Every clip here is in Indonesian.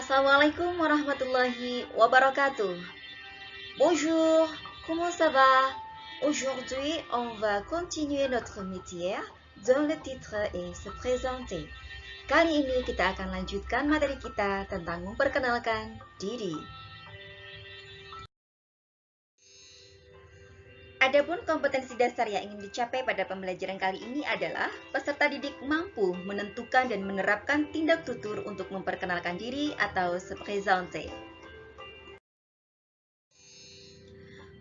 Assalamualaikum warahmatullahi wabarakatuh. Bonjour, comment ça va? Aujourd'hui, on va continuer notre métier dont le titre est se présenter. Kali ini kita akan lanjutkan materi kita tentang memperkenalkan diri. Adapun kompetensi dasar yang ingin dicapai pada pembelajaran kali ini adalah peserta didik mampu menentukan dan menerapkan tindak tutur untuk memperkenalkan diri atau se présenter.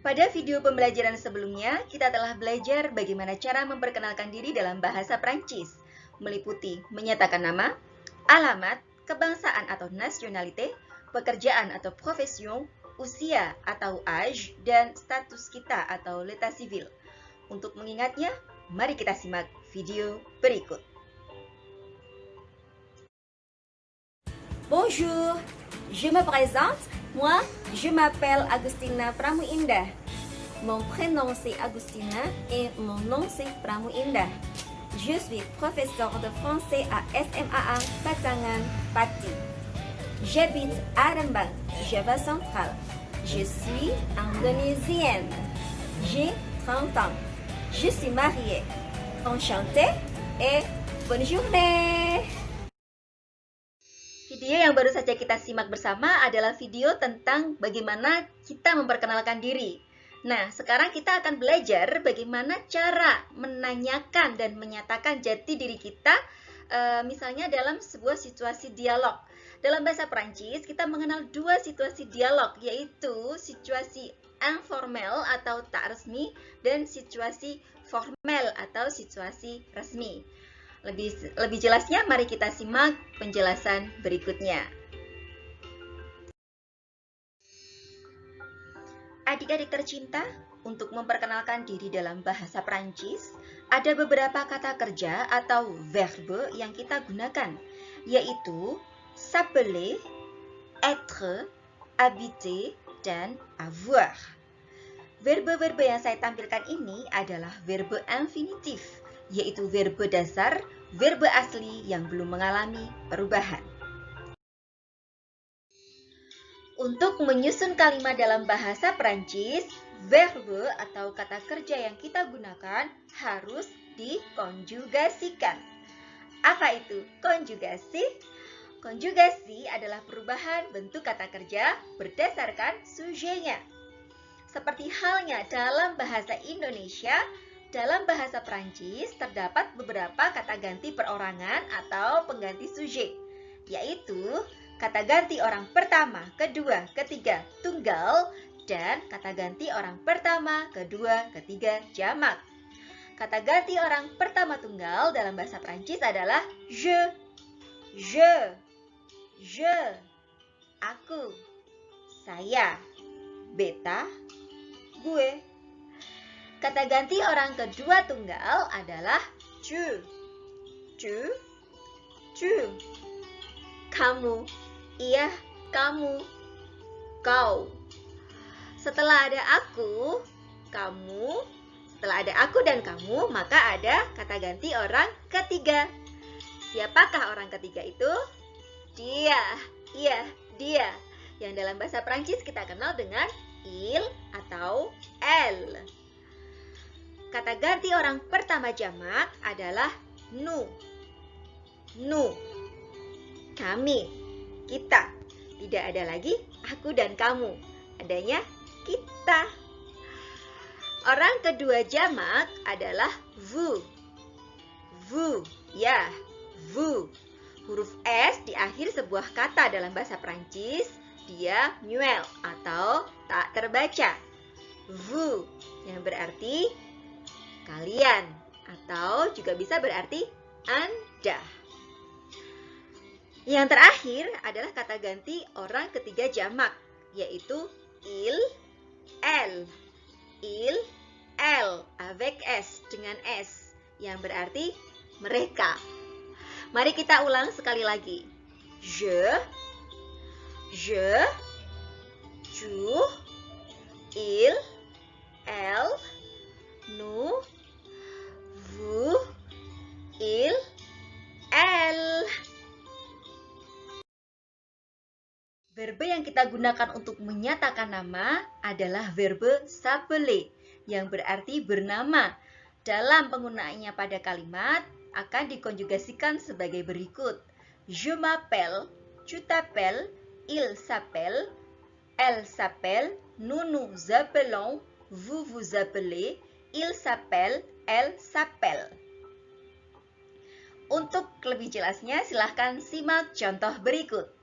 Pada video pembelajaran sebelumnya, kita telah belajar bagaimana cara memperkenalkan diri dalam bahasa Prancis, meliputi menyatakan nama, alamat, kebangsaan atau nationalité, pekerjaan atau profession, usia atau âge, dan status kita atau l'état civil. Untuk mengingatnya, mari kita simak video berikut. Bonjour, je me présente. Moi, je m'appelle Agustina Pramuindah. Mon prénom c'est Agustina et mon nom c'est Pramuindah. Je suis professeur de français à SMAA Batangan, Pati. J'habite à Rembang, Java Central. Je suis indonésienne. J'ai 30 ans. Je suis mariée. Enchantée et bonne journée. Video yang baru saja kita simak bersama adalah video tentang bagaimana kita memperkenalkan diri. Nah, sekarang kita akan belajar bagaimana cara menanyakan dan menyatakan jati diri kita, misalnya dalam sebuah situasi dialog. Dalam bahasa Prancis, kita mengenal dua situasi dialog, yaitu situasi informel atau tak resmi dan situasi formal atau situasi resmi. Lebih jelasnya, mari kita simak penjelasan berikutnya. Adik-adik tercinta, untuk memperkenalkan diri dalam bahasa Prancis, ada beberapa kata kerja atau verbe yang kita gunakan, yaitu s'appeler, être, habiter, dan avoir. Verbe-verbe yang saya tampilkan ini adalah verbe infinitif, yaitu verbe dasar, verbe asli yang belum mengalami perubahan. Untuk menyusun kalimat dalam bahasa Prancis, verbe atau kata kerja yang kita gunakan harus dikonjugasikan. Apa itu konjugasi? Konjugasi adalah perubahan bentuk kata kerja berdasarkan subjeknya. Seperti halnya dalam bahasa Indonesia, dalam bahasa Prancis terdapat beberapa kata ganti perorangan atau pengganti subjek, yaitu kata ganti orang pertama, kedua, ketiga, tunggal, dan kata ganti orang pertama, kedua, ketiga, jamak. Kata ganti orang pertama tunggal dalam bahasa Prancis adalah je, aku, saya, beta, gue. Kata ganti orang kedua tunggal adalah tu, kamu, iya, kamu, kau. Setelah ada aku, kamu, setelah ada aku dan kamu, maka ada kata ganti orang ketiga. Siapakah orang ketiga itu? Dia, iya, dia. Yang dalam bahasa Prancis kita kenal dengan il atau elle. Kata ganti orang pertama jamak adalah nous, kami, kita. Tidak ada lagi aku dan kamu, adanya kita. Orang kedua jamak adalah vous, ya, vous. Huruf S di akhir sebuah kata dalam bahasa Prancis, dia muet atau tak terbaca. Vous, yang berarti kalian, atau juga bisa berarti Anda. Yang terakhir adalah kata ganti orang ketiga jamak, yaitu il, elle. Il, elle, avec S, dengan S, yang berarti mereka. Mari kita ulang sekali lagi. Je, tu, il, elle, nous, vous, il, elle. Verbe yang kita gunakan untuk menyatakan nama adalah verbe s'appeler, yang berarti bernama. Dalam penggunaannya pada kalimat, akan dikonjugasikan sebagai berikut. Je m'appelle, tu t'appelles, il s'appelle, elle s'appelle, nous nous appelons, vous vous appelez, il s'appelle, elle s'appelle. Untuk lebih jelasnya, silahkan simak contoh berikut.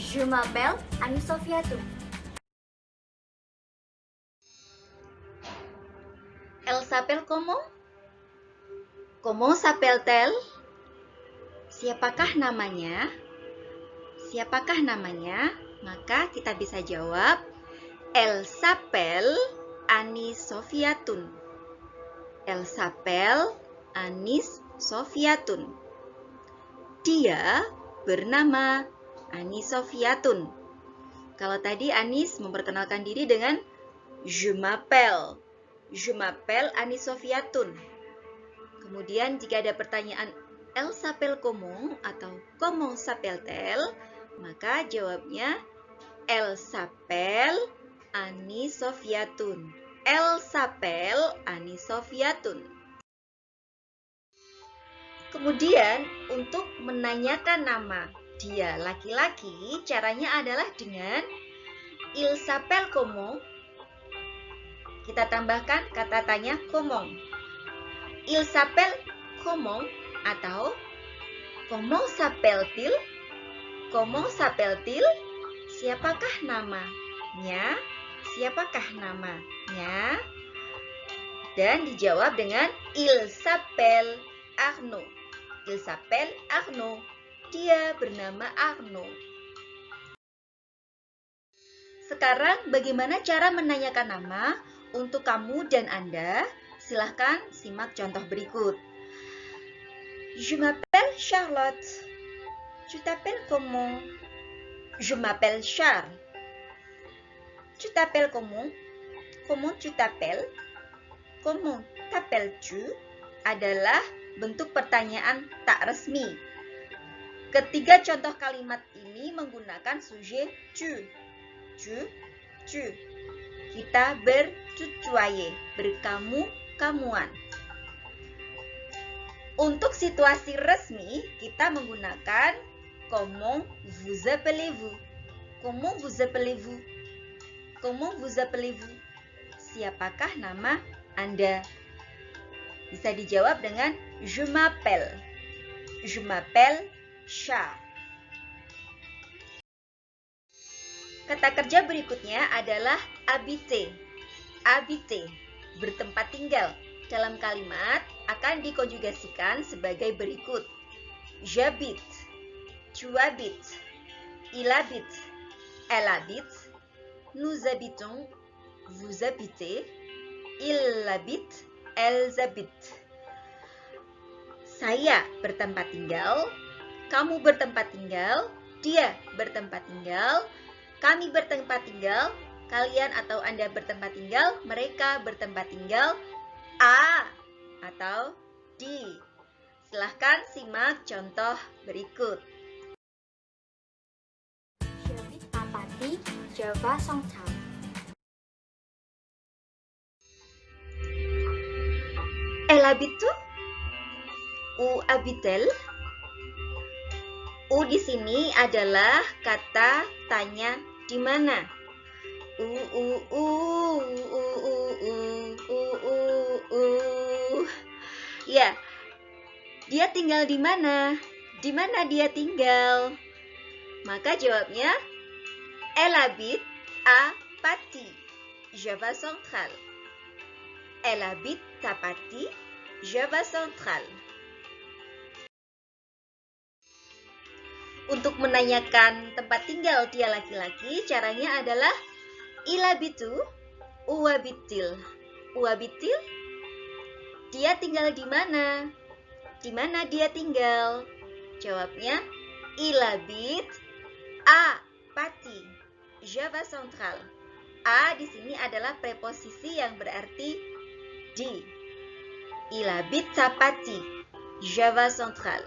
Je m'appelle Annie Sofiatou. Elle s'appelle comment? Comment s'appelle-t-elle? Siapakah namanya? Siapakah namanya? Maka kita bisa jawab, Elle s'appelle Annie Sofiatoun. Elle s'appelle Anis Sofiatoun. Dia bernama Annie Sofiatoun. Kalau tadi Anis memperkenalkan diri dengan Je m'appelle. Je m'appelle Annie Sofiatoun. Kemudian jika ada pertanyaan Elle s'appelle comment atau comment s'appelle-t-elle, maka jawabnya Elle s'appelle Annie Sofiatoun. Elle s'appelle Annie Sofiatoun. Kemudian untuk menanyakan nama dia laki-laki, caranya adalah dengan Il s'appelle comment. Kita tambahkan kata tanya comment. Il s'appelle comment atau comment s'appelle-t-il? Comment s'appelle-t-il? Siapakah namanya? Siapakah namanya? Dan dijawab dengan Il s'appelle Arnaud. Il s'appelle Arnaud. Dia bernama Arnaud. Sekarang bagaimana cara menanyakan nama untuk kamu dan Anda? Silahkan simak contoh berikut. Je m'appelle Charlotte. Tu t'appelles comment? Je m'appelle Charles. Tu t'appelles comment? Comment tu t'appelles? Comment t'appelles-tu? Adalah bentuk pertanyaan tak resmi. Ketiga contoh kalimat ini menggunakan sujet tu. Tu. Kita bertutoyer, berkamu-kamuan. Untuk situasi resmi, kita menggunakan comment vous appelez-vous? Comment vous appelez-vous? Comment vous appelez-vous? Siapakah nama Anda? Bisa dijawab dengan je m'appelle. Je m'appelle Charles. Kata kerja berikutnya adalah habiter. Habiter, bertempat tinggal. Dalam kalimat akan dikonjugasikan sebagai berikut. J'habite, tu habites, il habite, elle habite, nous habitons, vous habitez, il habite, elles habitent. Saya bertempat tinggal, kamu bertempat tinggal, dia bertempat tinggal, kami bertempat tinggal, kalian atau Anda bertempat tinggal, mereka bertempat tinggal, A atau D. Silahkan simak contoh berikut. J'habite à Paris, Java Central. Elle habite où habite-t-elle? U di sini adalah kata tanya di mana. Ya, dia tinggal di mana? Di mana dia tinggal? Maka jawabnya, Elle habite à Paty, Java Central. Elle habite à Paty, Java Central. Untuk menanyakan tempat tinggal dia laki-laki, caranya adalah Il habite où habite-t-il? Où habite-t-il? Dia tinggal di mana? Di mana dia tinggal? Jawabnya, Il habite à Paty, Java Central. A di sini adalah preposisi yang berarti di. Il habite à Paty, Java Central.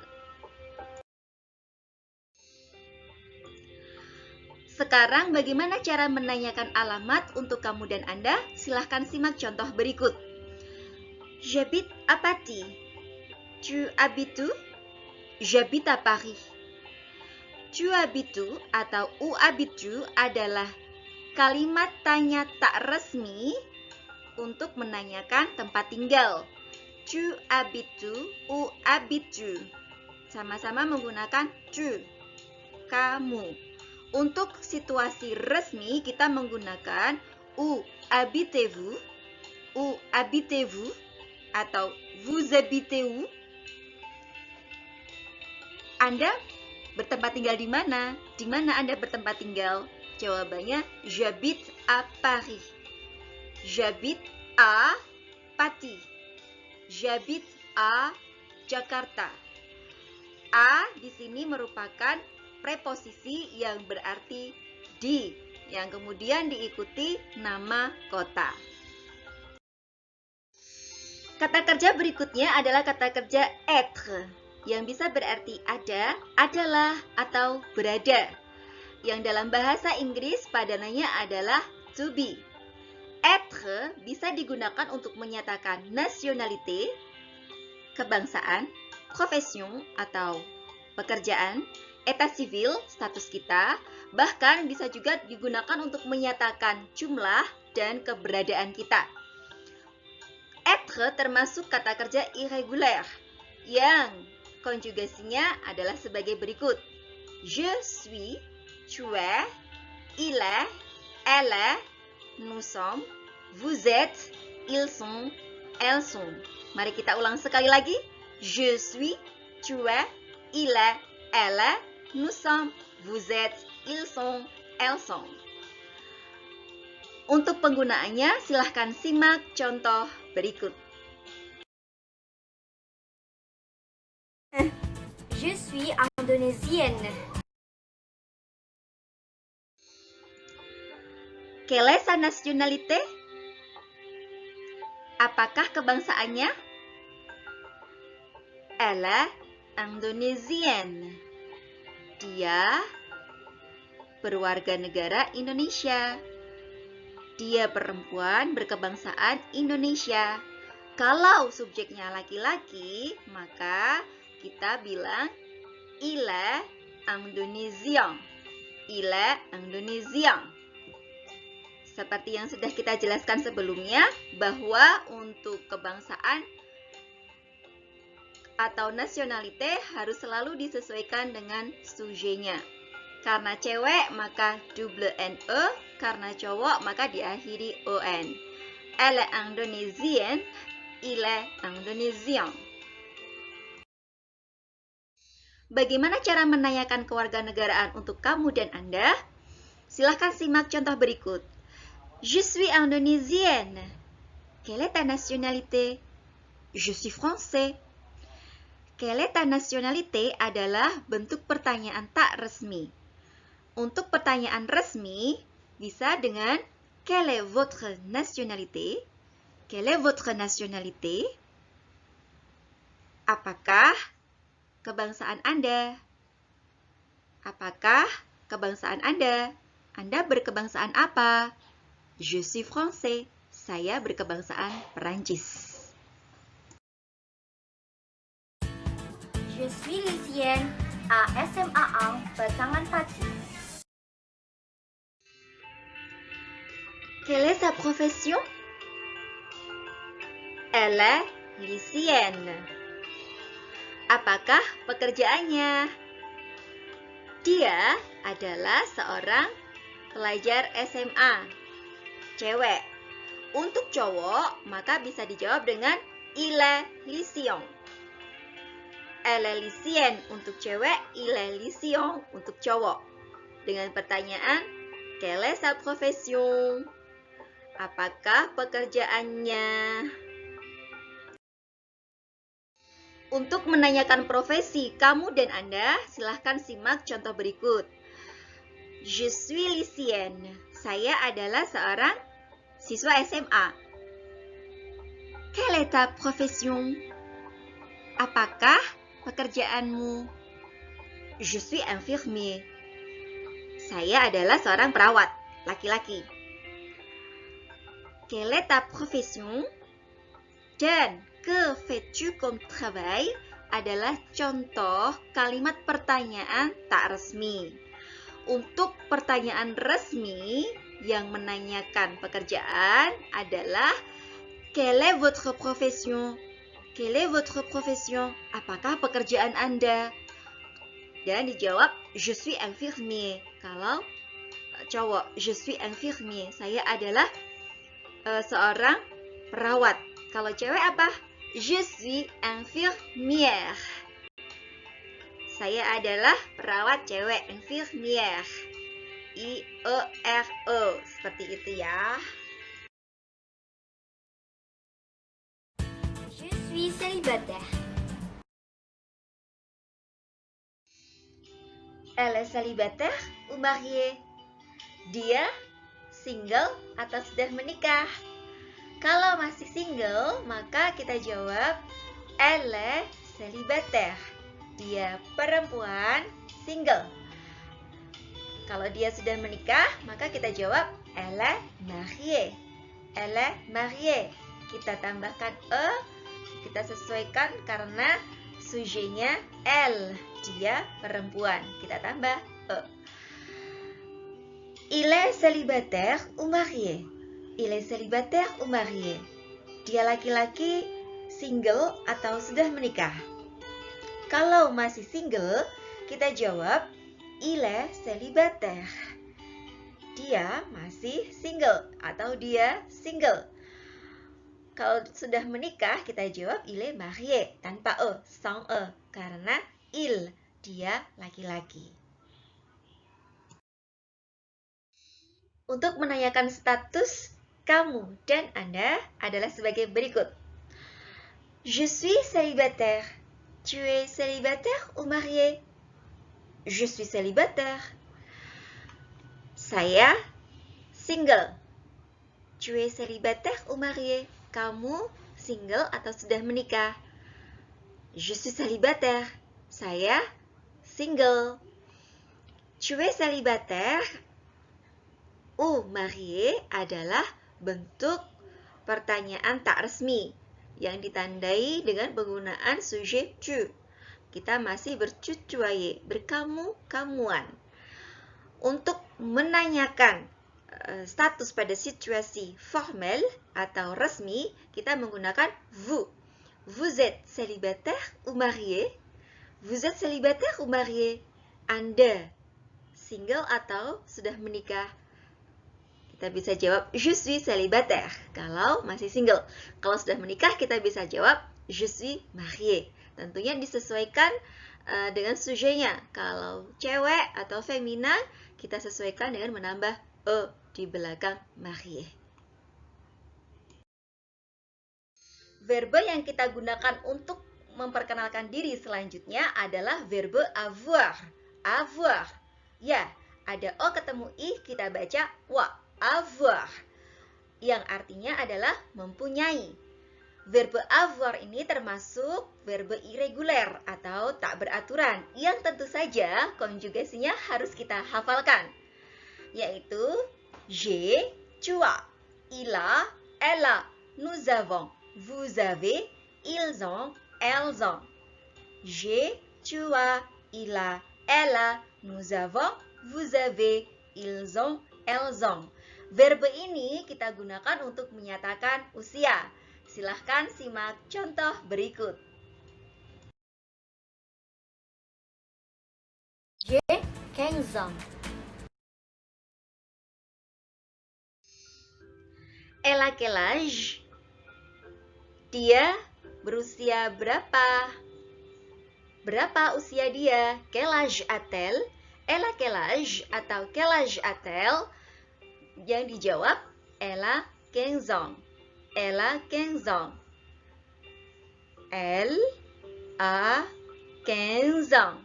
Sekarang bagaimana cara menanyakan alamat untuk kamu dan Anda? Silahkan simak contoh berikut. J'habite à Paris. Tu habites où? J'habite à Paris. Tu habites où atau où habites-tu adalah kalimat tanya tak resmi untuk menanyakan tempat tinggal. Tu habites où habites-tu? Sama-sama menggunakan tu, kamu. Untuk situasi resmi kita menggunakan où habitez-vous, où habitez-vous, atau vous habitez où? Anda bertempat tinggal di mana? Di mana Anda bertempat tinggal? Jawabannya j'habite à Paris. J'habite à Pati. J'habite à Jakarta. A di sini merupakan preposisi yang berarti di, yang kemudian diikuti nama kota. Kata kerja berikutnya adalah kata kerja être, yang bisa berarti ada, adalah, atau berada. Yang dalam bahasa Inggris padanannya adalah to be. Être bisa digunakan untuk menyatakan nationalité, kebangsaan, profession atau pekerjaan, état civil, status kita, bahkan bisa juga digunakan untuk menyatakan jumlah dan keberadaan kita. Être termasuk kata kerja irregular yang konjugasinya adalah sebagai berikut. Je suis, tu es, il est, elle est, nous sommes, vous êtes, ils sont, elles sont. Mari kita ulang sekali lagi. Je suis, tu es, il est, elle est, nous sommes, vous êtes, ils sont, elles sont. Untuk penggunaannya, silahkan simak contoh berikut. Je suis indonésienne. Quelle est sa nationalité? Apakah kebangsaannya? Elle est indonésienne. Dia berwarga negara Indonesia. Dia perempuan berkebangsaan Indonesia. Kalau subjeknya laki-laki, maka kita bilang il est indonésien. Il est indonésien. Seperti yang sudah kita jelaskan sebelumnya, bahwa untuk kebangsaan atau nasionalite harus selalu disesuaikan dengan sujetnya. Karena cewek maka double NE, karena cowok maka diakhiri ON. Elle est indonésienne, il est indonésien. Bagaimana cara menanyakan kewarganegaraan untuk kamu dan Anda? Silahkan simak contoh berikut. Je suis indonésienne. Quelle est ta nationalité? Je suis français. Quelle est ta nationalité adalah bentuk pertanyaan tak resmi. Untuk pertanyaan resmi bisa dengan quelle est votre nationalité? Quelle est votre nationalité? Apakah kebangsaan Anda? Apakah kebangsaan Anda? Anda berkebangsaan apa? Je suis français. Saya berkebangsaan Perancis. Je suis lycéenne à SMA 1 Batangan Pati. Quelle est sa profession? Elle est lycéenne. Apakah pekerjaannya? Dia adalah seorang pelajar SMA, cewek. Untuk cowok, maka bisa dijawab dengan il est lycéen. Elle est lycéenne untuk cewek, il est lycéen untuk cowok. Dengan pertanyaan, quelle est sa profession? Apakah pekerjaannya? Untuk menanyakan profesi kamu dan Anda, silahkan simak contoh berikut. Je suis lycéenne. Saya adalah seorang siswa SMA. Quelle est ta profession? Apakah pekerjaanmu? Je suis infirmier. Saya adalah seorang perawat, laki-laki. Quelle est ta profession? Dan que fais-tu comme travail adalah contoh kalimat pertanyaan tak resmi. Untuk pertanyaan resmi yang menanyakan pekerjaan adalah quelle est votre profession? Quelle est votre profession? Apakah pekerjaan Anda? Dan dijawab je suis infirmier. Kalau cowok, je suis infirmier. Saya adalah seorang perawat. Kalau cewek apa? Je suis infirmière. Saya adalah perawat cewek, infirmière. I-E-R-E. Seperti itu ya. Je suis célibataire. Elle est célibataire ou mariée? Dia single atau sudah menikah? Kalau masih single, maka kita jawab elle est célibataire. Dia perempuan single. Kalau dia sudah menikah, maka kita jawab elle est mariée. Elle est mariée. Kita tambahkan e, kita sesuaikan karena sujetnya elle. Dia perempuan. Kita tambah e. Il est célibataire ou marié? Il est célibataire ou marié? Dia laki-laki, single atau sudah menikah? Kalau masih single, kita jawab il est célibataire. Dia masih single atau dia single. Kalau sudah menikah, kita jawab il est marié tanpa e, sans e, karena il, dia laki-laki. Untuk menanyakan status kamu dan Anda adalah sebagai berikut. Je suis célibataire. Tu es célibataire ou marié? Je suis célibataire. Saya single. Tu es célibataire ou marié? Kamu single atau sudah menikah? Je suis célibataire. Saya single. Tu es célibataire ou marié adalah bentuk pertanyaan tak resmi yang ditandai dengan penggunaan sujet tu. Kita masih bercucuaye, berkamu-kamuan. Untuk menanyakan status pada situasi formel atau resmi, kita menggunakan vous. Vous êtes célibataire ou marié? Vous êtes célibataire ou marié? Anda single atau sudah menikah? Kita bisa jawab je suis célibataire kalau masih single. Kalau sudah menikah kita bisa jawab je suis marié. Tentunya disesuaikan dengan sujetnya. Kalau cewek atau femina kita sesuaikan dengan menambah e di belakang marié. Verbe yang kita gunakan untuk memperkenalkan diri selanjutnya adalah verbe avoir. Avoir. Ya, ada o ketemu i kita baca wa. Avoir, yang artinya adalah mempunyai. Verbe avoir ini termasuk verbe irreguler atau tak beraturan, yang tentu saja konjugasinya harus kita hafalkan, yaitu j'ai, tu as, il a, elle a, nous avons, vous avez, ils ont, elles ont. J'ai, tu as, il a, elle a, nous avons, vous avez, ils ont, elles ont. Verbe ini kita gunakan untuk menyatakan usia. Silahkan simak contoh berikut. J'ai 15 ans. Elle a quel âge? Dia berusia berapa? Berapa usia dia? Quel âge a-t-elle? Elle a quel âge atau quel âge a-t-elle? Yang dijawab, elle a 15 ans. Elle a 15 ans. Elle a 15 ans.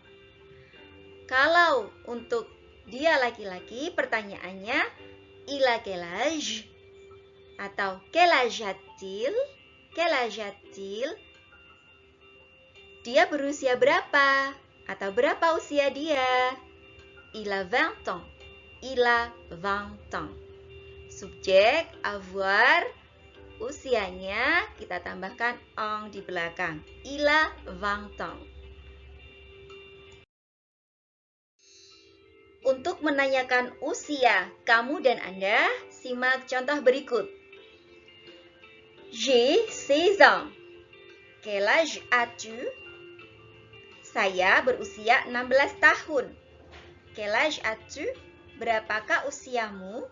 Kalau untuk dia laki-laki, pertanyaannya, il a quel âge? Atau quel âge a-t-il? Quel âge a-t-il? Dia berusia berapa? Atau berapa usia dia? Il a 20 ans. Il a 20 ans. Subjek avoir, usianya kita tambahkan ang di belakang. Il a 20 ans. Untuk menanyakan usia kamu dan Anda, simak contoh berikut. J'ai 16 ans. Quel âge as-tu? Saya berusia 16 tahun. Quel âge as-tu? Berapakah usiamu?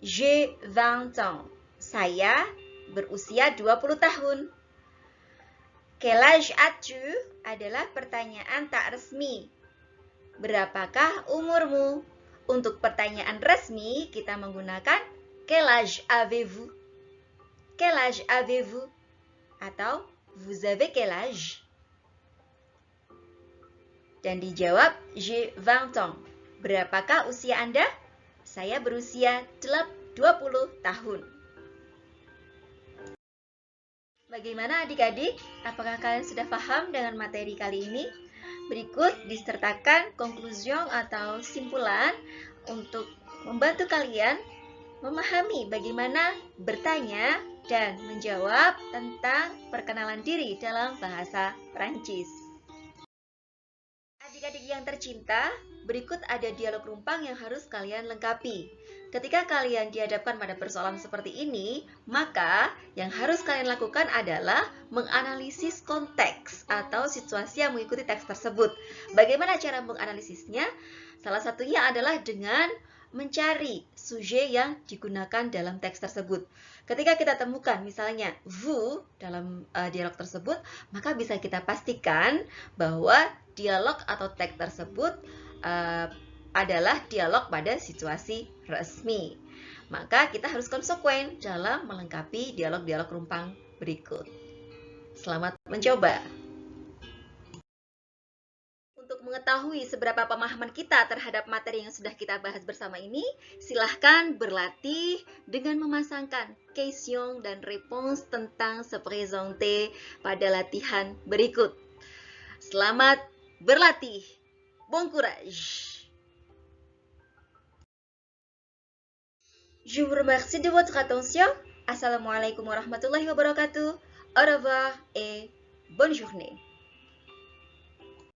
J'ai 20 ans. Saya berusia 20 tahun. Quel âge as-tu? Adalah pertanyaan tak resmi. Berapakah umurmu? Untuk pertanyaan resmi, kita menggunakan quel âge avez-vous? Quel âge avez-vous? Atau vous avez quel âge? Dan dijawab j'ai 20 ans. Berapakah usia Anda? Saya berusia 20 tahun. Bagaimana adik-adik? Apakah kalian sudah paham dengan materi kali ini? Berikut disertakan konklusion atau simpulan untuk membantu kalian memahami bagaimana bertanya dan menjawab tentang perkenalan diri dalam bahasa Prancis. Adik-adik yang tercinta, berikut ada dialog rumpang yang harus kalian lengkapi. Ketika kalian dihadapkan pada persoalan seperti ini, maka yang harus kalian lakukan adalah menganalisis konteks atau situasi yang mengikuti teks tersebut. Bagaimana cara menganalisisnya? Salah satunya adalah dengan mencari sujet yang digunakan dalam teks tersebut. Ketika kita temukan misalnya vous dalam dialog tersebut, maka bisa kita pastikan bahwa dialog atau teks tersebut adalah dialog pada situasi resmi. Maka kita harus konsekuen dalam melengkapi dialog-dialog rumpang berikut. Selamat mencoba. Untuk mengetahui seberapa pemahaman kita terhadap materi yang sudah kita bahas bersama ini, silahkan berlatih dengan memasangkan question dan réponse tentang se présenter pada latihan berikut. Selamat berlatih. Bon courage. Je vous remercie de votre attention. Assalamualaikum warahmatullahi wabarakatuh. Au revoir et bonne journée.